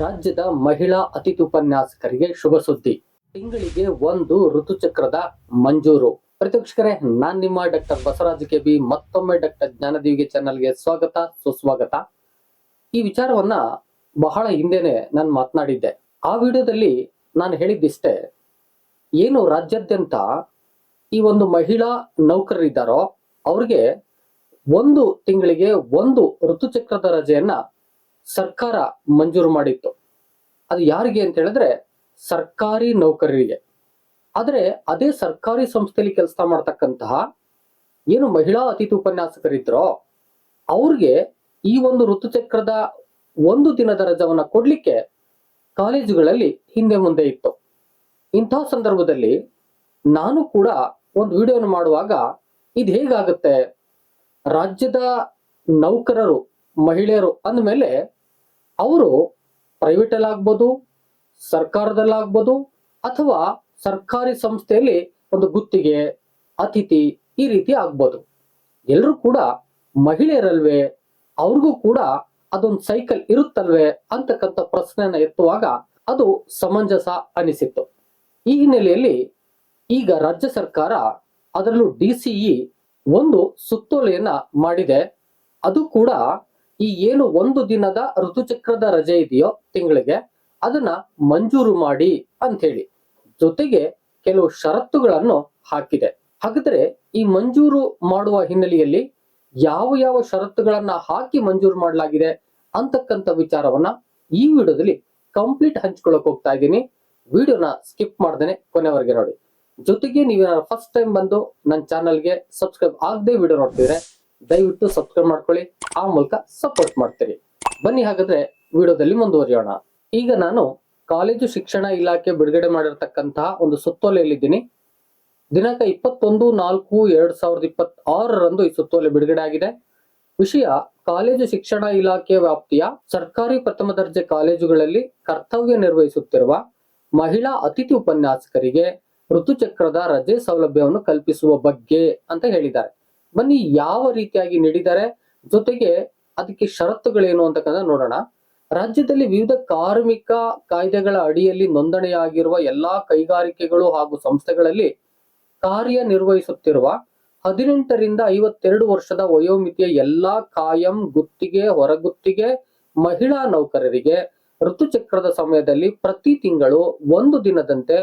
ರಾಜ್ಯದ ಮಹಿಳಾ ಅತಿಥಿ ಉಪನ್ಯಾಸಕರಿಗೆ ಶುಭ ಸುದ್ದಿ. ತಿಂಗಳಿಗೆ ಒಂದು ಋತುಚಕ್ರದ ಮಂಜೂರು. ಪ್ರತಿವೀಕ್ಷಕರೇ, ನಾನ್ ನಿಮ್ಮ ಡಾಕ್ಟರ್ ಬಸವರಾಜ್ ಕೆಬಿ ಮತ್ತೊಮ್ಮೆ ಡಾಕ್ಟರ್ ಜ್ಞಾನದೀವಿಗೆ ಚಾನಲ್ಗೆ ಸ್ವಾಗತ ಸುಸ್ವಾಗತ. ಈ ವಿಚಾರವನ್ನ ಬಹಳ ಹಿಂದೆನೆ ನಾನು ಮಾತನಾಡಿದ್ದೆ. ಆ ವಿಡಿಯೋದಲ್ಲಿ ನಾನು ಹೇಳಿದ್ದಿಷ್ಟೇ, ಏನು ರಾಜ್ಯಾದ್ಯಂತ ಈ ಒಂದು ಮಹಿಳಾ ನೌಕರರಿದ್ದಾರೋ ಅವ್ರಿಗೆ ಒಂದು ತಿಂಗಳಿಗೆ ಒಂದು ಋತುಚಕ್ರದ ರಜೆಯನ್ನ ಸರ್ಕಾರ ಮಂಜೂರು ಮಾಡಿತ್ತು. ಅದು ಯಾರಿಗೆ ಅಂತ ಹೇಳಿದ್ರೆ ಸರ್ಕಾರಿ ನೌಕರರಿಗೆ. ಆದ್ರೆ ಅದೇ ಸರ್ಕಾರಿ ಸಂಸ್ಥೆಯಲ್ಲಿ ಕೆಲಸ ಮಾಡ್ತಕ್ಕಂತಹ ಏನು ಮಹಿಳಾ ಅತಿಥಿ ಉಪನ್ಯಾಸಕರಿದ್ರೋ ಅವ್ರಿಗೆ ಈ ಒಂದು ಋತುಚಕ್ರದ ಒಂದು ದಿನದ ರಜವನ್ನ ಕೊಡ್ಲಿಕ್ಕೆ ಕಾಲೇಜುಗಳಲ್ಲಿ ಹಿಂದೆ ಮುಂದೆ ಇತ್ತು. ಇಂತಹ ಸಂದರ್ಭದಲ್ಲಿ ನಾನು ಕೂಡ ಒಂದು ವಿಡಿಯೋನ ಮಾಡುವಾಗ ಇದು ಹೇಗಾಗುತ್ತೆ, ರಾಜ್ಯದ ನೌಕರರು ಮಹಿಳೆಯರು ಅಂದಮೇಲೆ ಅವರು ಪ್ರೈವೇಟ್ ಅಲ್ಲಿ ಆಗ್ಬೋದು, ಸರ್ಕಾರದಲ್ಲಾಗ್ಬೋದು, ಅಥವಾ ಸರ್ಕಾರಿ ಸಂಸ್ಥೆಯಲ್ಲಿ ಒಂದು ಗುತ್ತಿಗೆ ಅತಿಥಿ ಈ ರೀತಿ ಆಗ್ಬೋದು. ಎಲ್ಲರೂ ಕೂಡ ಮಹಿಳೆಯರಲ್ವೇ, ಅವ್ರಿಗೂ ಕೂಡ ಅದೊಂದು ಸೈಕಲ್ ಇರುತ್ತಲ್ವೇ ಅಂತಕ್ಕಂಥ ಪ್ರಶ್ನೆಯನ್ನ ಎತ್ತುವಾಗ ಅದು ಸಮಂಜಸ ಅನಿಸಿತ್ತು. ಈ ಹಿನ್ನೆಲೆಯಲ್ಲಿ ಈಗ ರಾಜ್ಯ ಸರ್ಕಾರ, ಅದರಲ್ಲೂ DCE ಒಂದು ಸುತ್ತೋಲೆಯನ್ನ ಮಾಡಿದೆ. ಅದು ಕೂಡ ಈ ಏನು ಒಂದು ದಿನದ ಋತುಚಕ್ರದ ರಜೆ ಇದೆಯೋ ತಿಂಗಳಿಗೆ, ಅದನ್ನ ಮಂಜೂರು ಮಾಡಿ ಅಂತ ಹೇಳಿ ಜೊತೆಗೆ ಕೆಲವು ಷರತ್ತುಗಳನ್ನು ಹಾಕಿದೆ. ಹಾಗಾದ್ರೆ ಈ ಮಂಜೂರು ಮಾಡುವ ಹಿನ್ನೆಲೆಯಲ್ಲಿ ಯಾವ ಯಾವ ಷರತ್ತುಗಳನ್ನ ಹಾಕಿ ಮಂಜೂರು ಮಾಡಲಾಗಿದೆ ಅಂತಕ್ಕಂಥ ವಿಚಾರವನ್ನ ಈ ವಿಡಿಯೋದಲ್ಲಿ ಕಂಪ್ಲೀಟ್ ಹಂಚ್ಕೊಳ್ಳಕ್ ಹೋಗ್ತಾ ಇದ್ದೀನಿ. ವಿಡಿಯೋನ ಸ್ಕಿಪ್ ಮಾಡ್ದೇನೆ ಕೊನೆವರೆಗೆ ನೋಡಿ. ಜೊತೆಗೆ ನೀವೇನಾದ್ರು ಫಸ್ಟ್ ಟೈಮ್ ಬಂದು ನನ್ನ ಚಾನಲ್ಗೆ ಸಬ್ಸ್ಕ್ರೈಬ್ ಆಗದೆ ವಿಡಿಯೋ ನೋಡ್ತಿದ್ರೆ ದಯವಿಟ್ಟು ಸಬ್ಸ್ಕ್ರೈಬ್ ಮಾಡ್ಕೊಳ್ಳಿ, ಆ ಮೂಲಕ ಸಪೋರ್ಟ್ ಮಾಡ್ತೀರಿ. ಬನ್ನಿ ಹಾಗಾದ್ರೆ ವಿಡಿಯೋದಲ್ಲಿ ಮುಂದುವರಿಯೋಣ. ಈಗ ನಾನು ಕಾಲೇಜು ಶಿಕ್ಷಣ ಇಲಾಖೆ ಬಿಡುಗಡೆ ಮಾಡಿರ್ತಕ್ಕಂತಹ ಒಂದು ಸುತ್ತೋಲೆಯಲ್ಲಿದ್ದೀನಿ. ದಿನಾಂಕ 21/4/2026 ಈ ಸುತ್ತೋಲೆ ಬಿಡುಗಡೆ ಆಗಿದೆ. ವಿಷಯ: ಕಾಲೇಜು ಶಿಕ್ಷಣ ಇಲಾಖೆ ವ್ಯಾಪ್ತಿಯ ಸರ್ಕಾರಿ ಪ್ರಥಮ ದರ್ಜೆ ಕಾಲೇಜುಗಳಲ್ಲಿ ಕರ್ತವ್ಯ ನಿರ್ವಹಿಸುತ್ತಿರುವ ಮಹಿಳಾ ಅತಿಥಿ ಉಪನ್ಯಾಸಕರಿಗೆ ಋತುಚಕ್ರದ ರಜೆ ಸೌಲಭ್ಯವನ್ನು ಕಲ್ಪಿಸುವ ಬಗ್ಗೆ ಅಂತ ಹೇಳಿದ್ದಾರೆ. ಬನ್ನಿ ಯಾವ ರೀತಿಯಾಗಿ ನೀಡಿದ್ದಾರೆ, ಜೊತೆಗೆ ಅದಕ್ಕೆ ಷರತ್ತುಗಳೇನು ಅಂತಕ್ಕಂಥ ನೋಡೋಣ. ರಾಜ್ಯದಲ್ಲಿ ವಿವಿಧ ಕಾರ್ಮಿಕ ಕಾಯ್ದೆಗಳ ಅಡಿಯಲ್ಲಿ ನೋಂದಣಿಯಾಗಿರುವ ಎಲ್ಲಾ ಕೈಗಾರಿಕೆಗಳು ಹಾಗೂ ಸಂಸ್ಥೆಗಳಲ್ಲಿ ಕಾರ್ಯನಿರ್ವಹಿಸುತ್ತಿರುವ 18 ರಿಂದ 52 ವರ್ಷದ ವಯೋಮಿತಿಯ ಎಲ್ಲಾ ಕಾಯಂ, ಗುತ್ತಿಗೆ, ಹೊರಗುತ್ತಿಗೆ ಮಹಿಳಾ ನೌಕರರಿಗೆ ಋತುಚಕ್ರದ ಸಮಯದಲ್ಲಿ ಪ್ರತಿ ತಿಂಗಳು ಒಂದು ದಿನದಂತೆ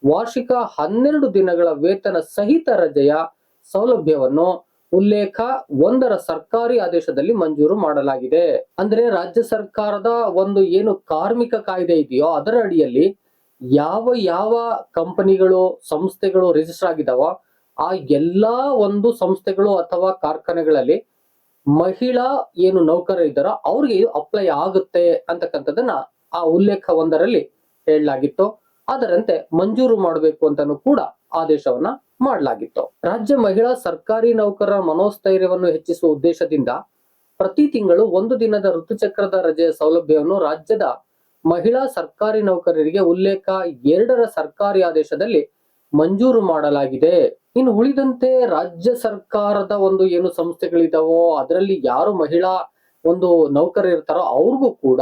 ವಾರ್ಷಿಕ 12 ದಿನಗಳ ವೇತನ ಸಹಿತ ರಜೆಯ ಸೌಲಭ್ಯವನ್ನು ಉಲ್ಲೇಖ 1ರ ಸರ್ಕಾರಿ ಆದೇಶದಲ್ಲಿ ಮಂಜೂರು ಮಾಡಲಾಗಿದೆ. ಅಂದ್ರೆ ರಾಜ್ಯ ಸರ್ಕಾರದ ಒಂದು ಏನು ಕಾರ್ಮಿಕ ಕಾಯ್ದೆ ಇದೆಯೋ ಅದರ ಅಡಿಯಲ್ಲಿ ಯಾವ ಯಾವ ಕಂಪನಿಗಳು, ಸಂಸ್ಥೆಗಳು ರಿಜಿಸ್ಟರ್ ಆಗಿದಾವೋ ಆ ಎಲ್ಲಾ ಒಂದು ಸಂಸ್ಥೆಗಳು ಅಥವಾ ಕಾರ್ಖಾನೆಗಳಲ್ಲಿ ಮಹಿಳಾ ಏನು ನೌಕರರು ಇದ್ದಾರೋ ಅವ್ರಿಗೆ ಇದು ಅಪ್ಲೈ ಆಗುತ್ತೆ ಅಂತಕ್ಕಂಥದ್ದನ್ನ ಆ ಉಲ್ಲೇಖ 1ರಲ್ಲಿ ಹೇಳಲಾಗಿತ್ತು. ಅದರಂತೆ ಮಂಜೂರು ಮಾಡಬೇಕು ಅಂತಾನು ಕೂಡ ಆದೇಶವನ್ನ ಮಾಡಲಾಗಿತ್ತು. ರಾಜ್ಯ ಮಹಿಳಾ ಸರ್ಕಾರಿ ನೌಕರರ ಮನೋಸ್ಥೈರ್ಯವನ್ನು ಹೆಚ್ಚಿಸುವ ಉದ್ದೇಶದಿಂದ ಪ್ರತಿ ತಿಂಗಳು ಒಂದು ದಿನದ ಋತುಚಕ್ರದ ರಜೆಯ ಸೌಲಭ್ಯವನ್ನು ರಾಜ್ಯದ ಮಹಿಳಾ ಸರ್ಕಾರಿ ನೌಕರರಿಗೆ ಉಲ್ಲೇಖ 2ರ ಸರ್ಕಾರಿ ಆದೇಶದಲ್ಲಿ ಮಂಜೂರು ಮಾಡಲಾಗಿದೆ. ಇನ್ನು ಉಳಿದಂತೆ ರಾಜ್ಯ ಸರ್ಕಾರದ ಒಂದು ಏನು ಸಂಸ್ಥೆಗಳಿದಾವೋ ಅದರಲ್ಲಿ ಯಾರು ಮಹಿಳಾ ಒಂದು ನೌಕರರು ಇರ್ತಾರೋ ಅವ್ರಿಗೂ ಕೂಡ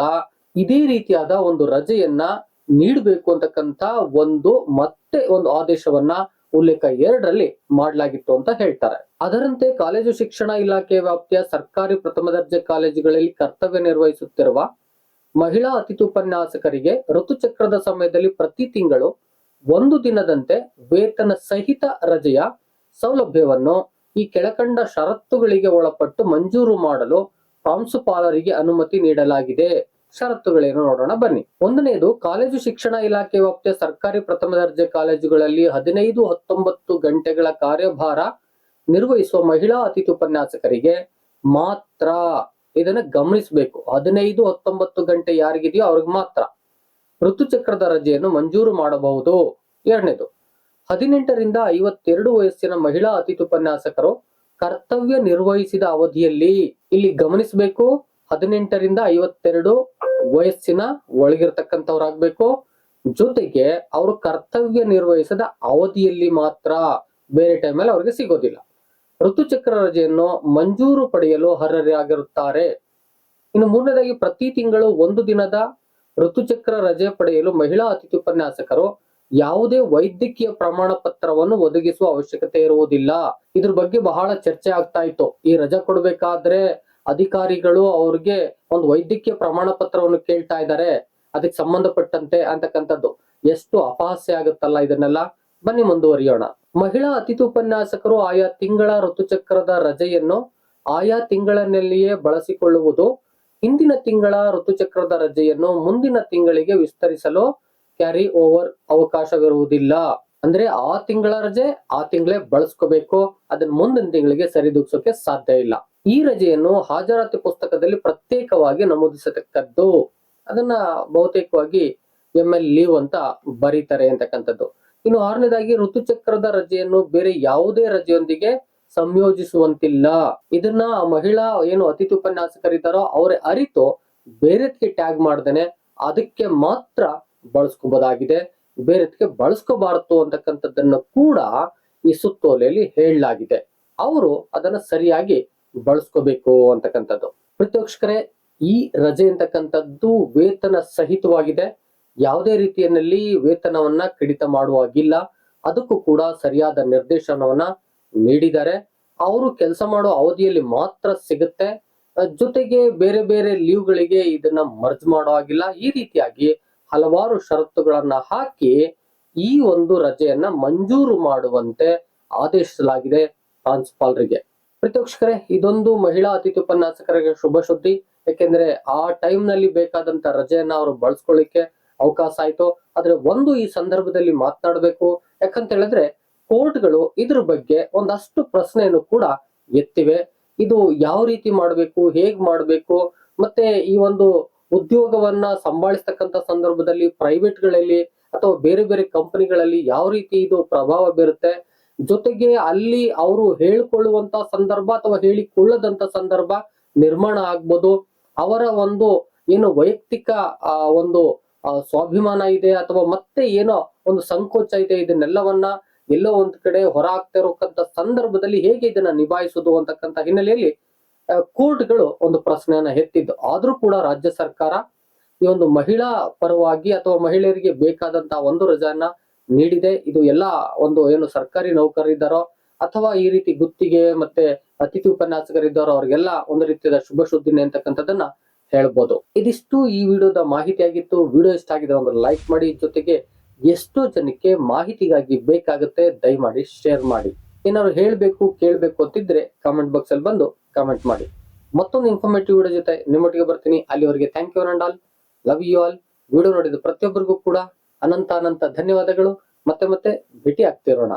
ಇದೇ ರೀತಿಯಾದ ಒಂದು ರಜೆಯನ್ನ ನೀಡಬೇಕು ಅಂತಕ್ಕಂತ ಮತ್ತೆ ಒಂದು ಆದೇಶವನ್ನ ಉಲ್ಲೇಖ 2ರಲ್ಲಿ ಮಾಡಲಾಗಿತ್ತು ಅಂತ ಹೇಳ್ತಾರೆ. ಅದರಂತೆ ಕಾಲೇಜು ಶಿಕ್ಷಣ ಇಲಾಖೆ ವ್ಯಾಪ್ತಿಯ ಸರ್ಕಾರಿ ಪ್ರಥಮ ದರ್ಜೆ ಕಾಲೇಜುಗಳಲ್ಲಿ ಕರ್ತವ್ಯ ನಿರ್ವಹಿಸುತ್ತಿರುವ ಮಹಿಳಾ ಅತಿಥಿ ಉಪನ್ಯಾಸಕರಿಗೆ ಋತುಚಕ್ರದ ಸಮಯದಲ್ಲಿ ಪ್ರತಿ ತಿಂಗಳು ಒಂದು ದಿನದಂತೆ ವೇತನ ಸಹಿತ ರಜೆಯ ಸೌಲಭ್ಯವನ್ನು ಈ ಕೆಳಕಂಡ ಷರತ್ತುಗಳಿಗೆ ಒಳಪಟ್ಟು ಮಂಜೂರು ಮಾಡಲು ಪ್ರಾಂಶುಪಾಲರಿಗೆ ಅನುಮತಿ ನೀಡಲಾಗಿದೆ. ಷರತ್ತುಗಳೇನು ನೋಡೋಣ ಬನ್ನಿ. 1ನೇದು, ಕಾಲೇಜು ಶಿಕ್ಷಣ ಇಲಾಖೆ ವ್ಯಾಪ್ತಿಯ ಸರ್ಕಾರಿ ಪ್ರಥಮ ದರ್ಜೆ ಕಾಲೇಜುಗಳಲ್ಲಿ 15-19 ಗಂಟೆಗಳ ಕಾರ್ಯಭಾರ ನಿರ್ವಹಿಸುವ ಮಹಿಳಾ ಅತಿಥಿ ಉಪನ್ಯಾಸಕರಿಗೆ ಮಾತ್ರ, ಇದನ್ನ ಗಮನಿಸಬೇಕು, 15-19 ಗಂಟೆ ಯಾರಿಗಿದೆಯೋ ಅವ್ರಿಗೆ ಮಾತ್ರ ಋತುಚಕ್ರದ ರಜೆಯನ್ನು ಮಂಜೂರು ಮಾಡಬಹುದು. 2ನೇದು, 18 ರಿಂದ 52 ವಯಸ್ಸಿನ ಮಹಿಳಾ ಅತಿಥಿ ಉಪನ್ಯಾಸಕರು ಕರ್ತವ್ಯ ನಿರ್ವಹಿಸಿದ ಅವಧಿಯಲ್ಲಿ, ಇಲ್ಲಿ ಗಮನಿಸಬೇಕು, 18 ರಿಂದ 52 ವಯಸ್ಸಿನ ಒಳಗಿರ್ತಕ್ಕಂಥವ್ರಾಗ್ಬೇಕು, ಜೊತೆಗೆ ಅವರು ಕರ್ತವ್ಯ ನಿರ್ವಹಿಸದ ಅವಧಿಯಲ್ಲಿ ಮಾತ್ರ, ಬೇರೆ ಟೈಮಲ್ಲಿ ಅವ್ರಿಗೆ ಸಿಗೋದಿಲ್ಲ. ಋತುಚಕ್ರ ರಜೆಯನ್ನು ಮಂಜೂರು ಪಡೆಯಲು ಅರ್ಹರಾಗಿರುತ್ತಾರೆ. ಇನ್ನು 3ನೇದಾಗಿ, ಪ್ರತಿ ತಿಂಗಳು ಒಂದು ದಿನದ ಋತುಚಕ್ರ ರಜೆ ಪಡೆಯಲು ಮಹಿಳಾ ಅತಿಥಿ ಉಪನ್ಯಾಸಕರು ಯಾವುದೇ ವೈದ್ಯಕೀಯ ಪ್ರಮಾಣ ಪತ್ರವನ್ನು ಒದಗಿಸುವ ಅವಶ್ಯಕತೆ ಇರುವುದಿಲ್ಲ. ಇದ್ರ ಬಗ್ಗೆ ಬಹಳ ಚರ್ಚೆ ಆಗ್ತಾ ಇತ್ತು. ಈ ರಜೆ ಕೊಡ್ಬೇಕಾದ್ರೆ ಅಧಿಕಾರಿಗಳು ಅವ್ರಿಗೆ ಒಂದು ವೈದ್ಯಕೀಯ ಪ್ರಮಾಣ ಪತ್ರವನ್ನು ಕೇಳ್ತಾ ಇದ್ದಾರೆ ಅದಕ್ಕೆ ಸಂಬಂಧಪಟ್ಟಂತೆ ಅಂತಕ್ಕಂಥದ್ದು. ಎಷ್ಟು ಅಪಹಾಸ್ಯ ಆಗುತ್ತಲ್ಲ ಇದನ್ನೆಲ್ಲ. ಬನ್ನಿ ಮುಂದುವರಿಯೋಣ. ಮಹಿಳಾ ಅತಿಥಿ ಉಪನ್ಯಾಸಕರು ಆಯಾ ತಿಂಗಳ ಋತುಚಕ್ರದ ರಜೆಯನ್ನು ಆಯಾ ತಿಂಗಳಿನಲ್ಲಿಯೇ ಬಳಸಿಕೊಳ್ಳುವುದು, ಹಿಂದಿನ ತಿಂಗಳ ಋತುಚಕ್ರದ ರಜೆಯನ್ನು ಮುಂದಿನ ತಿಂಗಳಿಗೆ ವಿಸ್ತರಿಸಲು ಕ್ಯಾರಿ ಓವರ್ ಅವಕಾಶವಿರುವುದಿಲ್ಲ. ಅಂದ್ರೆ ಆ ತಿಂಗಳ ರಜೆ ಆ ತಿಂಗಳೇ ಬಳಸ್ಕೋಬೇಕು, ಅದನ್ನ ಮುಂದಿನ ತಿಂಗಳಿಗೆ ಸರಿದೂಗಿಸೋಕೆ ಸಾಧ್ಯ ಇಲ್ಲ. ಈ ರಜೆಯನ್ನು ಹಾಜರಾತಿ ಪುಸ್ತಕದಲ್ಲಿ ಪ್ರತ್ಯೇಕವಾಗಿ ನಮೂದಿಸತಕ್ಕದ್ದು. ಅದನ್ನ ಬಹುತೇಕವಾಗಿ ML ಲೀವ್ ಅಂತ ಬರೀತಾರೆ ಅಂತಕ್ಕಂಥದ್ದು. ಇನ್ನು 6ನೇದಾಗಿ ಋತುಚಕ್ರದ ರಜೆಯನ್ನು ಬೇರೆ ಯಾವುದೇ ರಜೆಯೊಂದಿಗೆ ಸಂಯೋಜಿಸುವಂತಿಲ್ಲ. ಇದನ್ನ ಮಹಿಳಾ ಏನು ಅತಿಥಿ ಉಪನ್ಯಾಸಕರಿದ್ದಾರೋ ಅವರೇ ಅರಿತು ಬೇರೆದ್ಗೆ ಟ್ಯಾಗ್ ಮಾಡ್ದೇನೆ ಅದಕ್ಕೆ ಮಾತ್ರ ಬಳಸ್ಕೋಬಹುದಾಗಿದೆ, ಬೇರೆದ್ಗೆ ಬಳಸ್ಕೋಬಾರದು ಅಂತಕ್ಕಂಥದ್ದನ್ನು ಕೂಡ ಈ ಸುತ್ತೋಲೆಯಲ್ಲಿ ಹೇಳಲಾಗಿದೆ. ಅವರು ಅದನ್ನ ಸರಿಯಾಗಿ ಬಳಸ್ಕೋಬೇಕು ಅಂತಕ್ಕಂಥದ್ದು. ಪ್ರೀತಿವೀಕ್ಷಕರೇ, ಈ ರಜೆ ಅಂತಕ್ಕಂಥದ್ದು ವೇತನ ಸಹಿತವಾಗಿದೆ. ಯಾವುದೇ ರೀತಿಯಲ್ಲಿ ವೇತನವನ್ನ ಕಡಿತ ಮಾಡುವಾಗಿಲ್ಲ. ಅದಕ್ಕೂ ಕೂಡ ಸರಿಯಾದ ನಿರ್ದೇಶನವನ್ನ ನೀಡಿದ್ದಾರೆ. ಅವರು ಕೆಲಸ ಮಾಡೋ ಅವಧಿಯಲ್ಲಿ ಮಾತ್ರ ಸಿಗುತ್ತೆ. ಜೊತೆಗೆ ಬೇರೆ ಬೇರೆ ಲೀವ್ಗಳಿಗೆ ಇದನ್ನ ಮರ್ಜ್ ಮಾಡೋ ಆಗಿಲ್ಲ. ಈ ರೀತಿಯಾಗಿ ಹಲವಾರು ಷರತ್ತುಗಳನ್ನ ಹಾಕಿ ಈ ಒಂದು ರಜೆಯನ್ನ ಮಂಜೂರು ಮಾಡುವಂತೆ ಆದೇಶಿಸಲಾಗಿದೆ ಪ್ರಾಂಶುಪಾಲರಿಗೆ. ಪ್ರೀತಿವೀಕ್ಷಕರೇ, ಇದೊಂದು ಮಹಿಳಾ ಅತಿಥಿ ಉಪನ್ಯಾಸಕರಿಗೆ ಶುಭ ಸುದ್ದಿ. ಯಾಕೆಂದ್ರೆ ಆ ಟೈಮ್ ನಲ್ಲಿ ಬೇಕಾದಂತ ರಜೆಯನ್ನ ಅವರು ಬಳಸ್ಕೊಳ್ಳಿಕ್ಕೆ ಅವಕಾಶ ಆಯ್ತು. ಆದ್ರೆ ಒಂದು ಈ ಸಂದರ್ಭದಲ್ಲಿ ಮಾತನಾಡಬೇಕು. ಯಾಕಂತ ಹೇಳಿದ್ರೆ ಕೋರ್ಟ್ಗಳು ಇದ್ರ ಬಗ್ಗೆ ಒಂದಷ್ಟು ಪ್ರಶ್ನೆಯನ್ನು ಕೂಡ ಎತ್ತಿವೆ. ಇದು ಯಾವ ರೀತಿ ಮಾಡಬೇಕು, ಹೇಗ್ ಮಾಡಬೇಕು, ಮತ್ತೆ ಈ ಒಂದು ಉದ್ಯೋಗವನ್ನ ಸಂಭಾಳಿಸ್ತಕ್ಕಂಥ ಸಂದರ್ಭದಲ್ಲಿ ಪ್ರೈವೇಟ್ಗಳಲ್ಲಿ ಅಥವಾ ಬೇರೆ ಬೇರೆ ಕಂಪನಿಗಳಲ್ಲಿ ಯಾವ ರೀತಿ ಇದು ಪ್ರಭಾವ ಬೀರುತ್ತೆ, ಜೊತೆಗೆ ಅಲ್ಲಿ ಅವರು ಹೇಳಿಕೊಳ್ಳುವಂತ ಸಂದರ್ಭ ಅಥವಾ ಹೇಳಿಕೊಳ್ಳದಂತ ಸಂದರ್ಭ ನಿರ್ಮಾಣ ಆಗ್ಬೋದು. ಅವರ ಒಂದು ಏನು ವೈಯಕ್ತಿಕ ಒಂದು ಸ್ವಾಭಿಮಾನ ಇದೆ ಅಥವಾ ಮತ್ತೆ ಏನೋ ಒಂದು ಸಂಕೋಚ ಇದೆ, ಇದನ್ನೆಲ್ಲವನ್ನ ಎಲ್ಲೋ ಒಂದ್ ಕಡೆ ಹೊರ ಆಗ್ತಾ ಇರೋಕ್ಕಂತ ಸಂದರ್ಭದಲ್ಲಿ ಹೇಗೆ ಇದನ್ನ ನಿಭಾಯಿಸುದು ಅಂತಕ್ಕಂಥ ಹಿನ್ನೆಲೆಯಲ್ಲಿ ಕೋರ್ಟ್ಗಳು ಒಂದು ಪ್ರಶ್ನೆಯನ್ನ ಎತ್ತಿದ್ದು. ಆದ್ರೂ ಕೂಡ ರಾಜ್ಯ ಸರ್ಕಾರ ಈ ಒಂದು ಮಹಿಳಾ ಪರವಾಗಿ ಅಥವಾ ಮಹಿಳೆಯರಿಗೆ ಬೇಕಾದಂತಹ ಒಂದು ರಜೆಯನ್ನ ನೀಡಿದೆ. ಇದು ಎಲ್ಲಾ ಒಂದು ಏನು ಸರ್ಕಾರಿ ನೌಕರರಿದ್ದಾರೋ ಅಥವಾ ಈ ರೀತಿ ಗುತ್ತಿಗೆ ಮತ್ತೆ ಅತಿಥಿ ಉಪನ್ಯಾಸಕರಿದ್ದಾರೋ ಅವ್ರಿಗೆಲ್ಲ ಒಂದು ರೀತಿಯ ಶುಭ ಸುದ್ದಿನೇ ಅಂತಕ್ಕಂಥದ್ದನ್ನ ಹೇಳ್ಬೋದು. ಇದಿಷ್ಟು ಈ ವಿಡಿಯೋದ ಮಾಹಿತಿಯಾಗಿತ್ತು. ವಿಡಿಯೋ ಇಷ್ಟ ಆಗಿದ್ರೆ ಒಂದು ಲೈಕ್ ಮಾಡಿ, ಜೊತೆಗೆ ಎಷ್ಟೋ ಜನಕ್ಕೆ ಮಾಹಿತಿಗಾಗಿ ಬೇಕಾಗುತ್ತೆ, ದಯಮಾಡಿ ಶೇರ್ ಮಾಡಿ. ಏನಾದ್ರು ಹೇಳ್ಬೇಕು ಕೇಳ್ಬೇಕು ಅಂತಿದ್ರೆ ಕಾಮೆಂಟ್ ಬಾಕ್ಸ್ ಅಲ್ಲಿ ಬಂದು ಕಾಮೆಂಟ್ ಮಾಡಿ. ಮತ್ತೊಂದು ಇನ್ಫಾರ್ಮೇಟಿವ್ ವಿಡಿಯೋ ಜೊತೆ ನಿಮ್ಮೊಟ್ಟಿಗೆ ಬರ್ತೀನಿ. ಅಲ್ಲಿವರೆಗೆ thank you and all, love you all. Video ನೋಡಿದ ಪ್ರತಿಯೊಬ್ಬರಿಗೂ ಕೂಡ ಅನಂತ ಧನ್ಯವಾದಗಳು. ಮತ್ತೆ ಭೇಟಿ ಆಗ್ತಿರೋಣ.